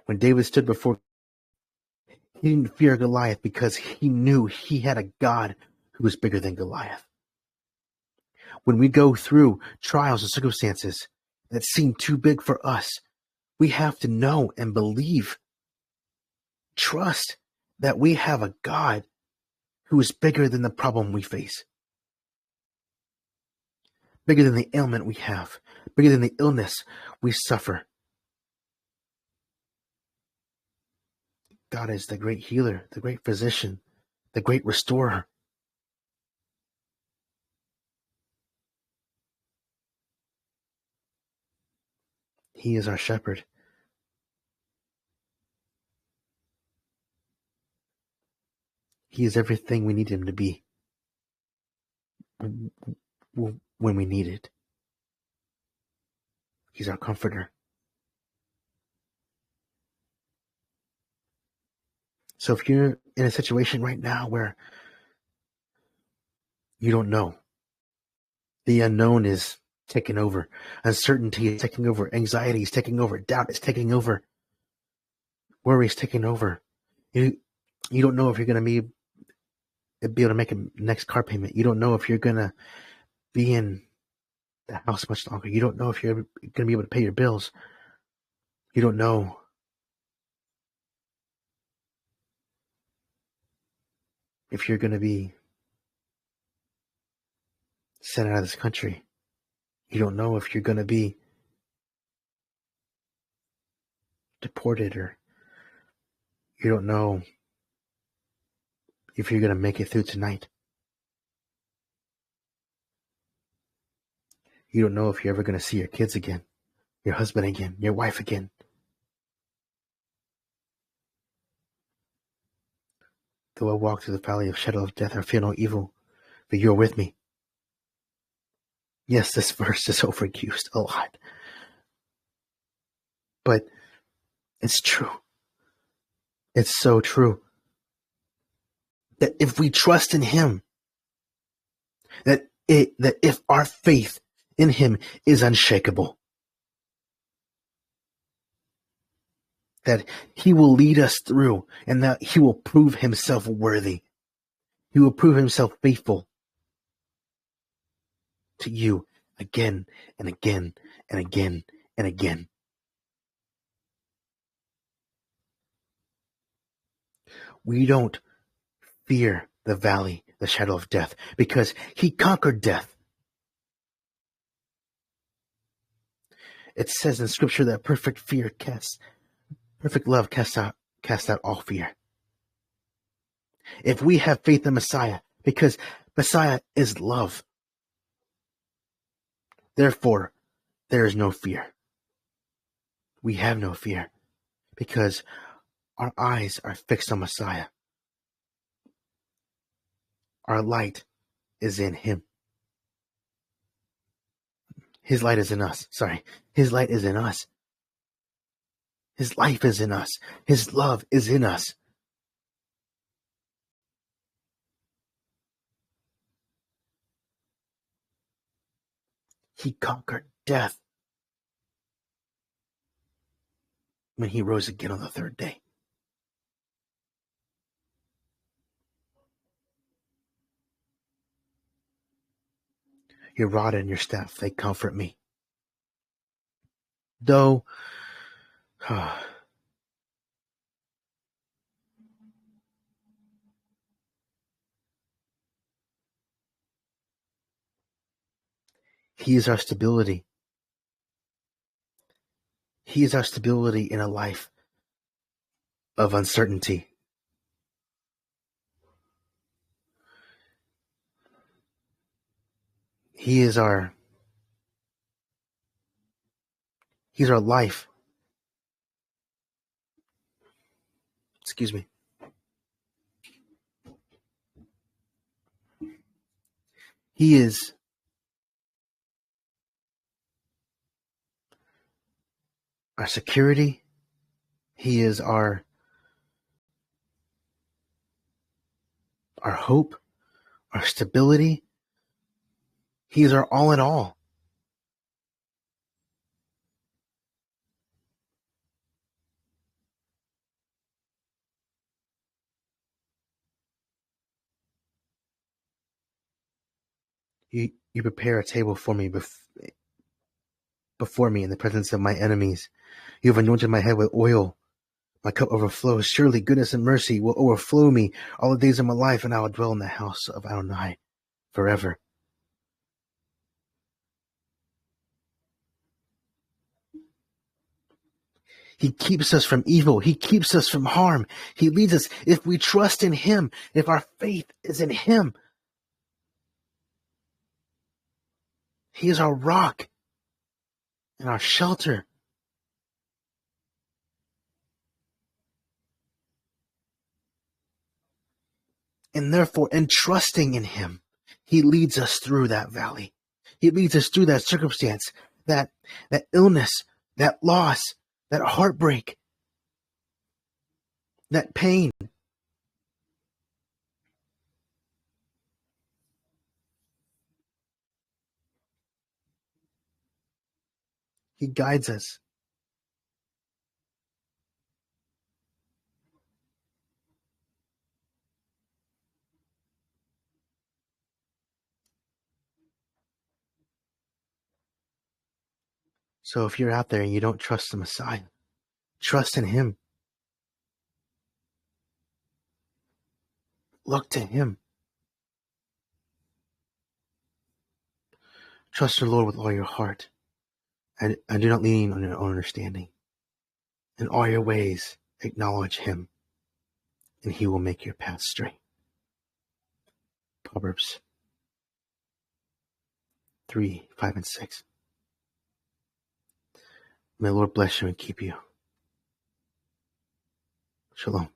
When David stood before, he didn't fear Goliath because he knew he had a God who was bigger than Goliath. When we go through trials and circumstances that seem too big for us, we have to know and believe, trust that we have a God who is bigger than the problem we face, bigger than the ailment we have, bigger than the illness we suffer. God is the great healer, the great physician, the great restorer. He is our shepherd. He is everything we need him to be when we need it. He's our comforter. So if you're in a situation right now where you don't know, the unknown is taking over, uncertainty is taking over, anxiety is taking over, doubt is taking over, worry is taking over. You don't know if you're going to be able to make a next car payment. You don't know if you're going to be in the house much longer. You don't know if you're going to be able to pay your bills. You don't know if you're going to be sent out of this country. You don't know if you're going to be deported, or you don't know if you're going to make it through tonight. You don't know if you're ever going to see your kids again, your husband again, your wife again. Though I walk through the valley of shadow of death, I fear no evil, for you are with me. Yes, this verse is overused a lot, but it's true. It's so true. That if we trust in him, that if our faith in him is unshakable, that he will lead us through, and that he will prove himself worthy. He will prove himself faithful to you again and again and again and again. We don't fear the valley, the shadow of death, because he conquered death. It says in scripture that perfect love casts out all fear. If we have faith in Messiah, because Messiah is love, therefore there is no fear. We have no fear because our eyes are fixed on Messiah. Our light is in him. His light is in us. His light is in us. His life is in us. His love is in us. He conquered death when he rose again on the third day. Your rod and your staff, they comfort me. Though he is our stability. He is our stability in a life of uncertainty. He's our life. Excuse me. He is our security. He is our hope, our stability. He is our all in all. You prepare a table for me before me in the presence of my enemies. You have anointed my head with oil. My cup overflows. Surely goodness and mercy will overflow me all the days of my life, and I will dwell in the house of Adonai forever. He keeps us from evil. He keeps us from harm. He leads us if we trust in him, if our faith is in him. He is our rock and our shelter. And therefore, in trusting in him, he leads us through that valley. He leads us through that circumstance, that illness, that loss, that heartbreak, that pain. He guides us. So if you're out there and you don't trust the Messiah, trust in him. Look to him. Trust the Lord with all your heart, and do not lean on your own understanding. In all your ways, acknowledge him, and he will make your path straight. Proverbs 3, 5, and 6. May the Lord bless you and keep you. Shalom.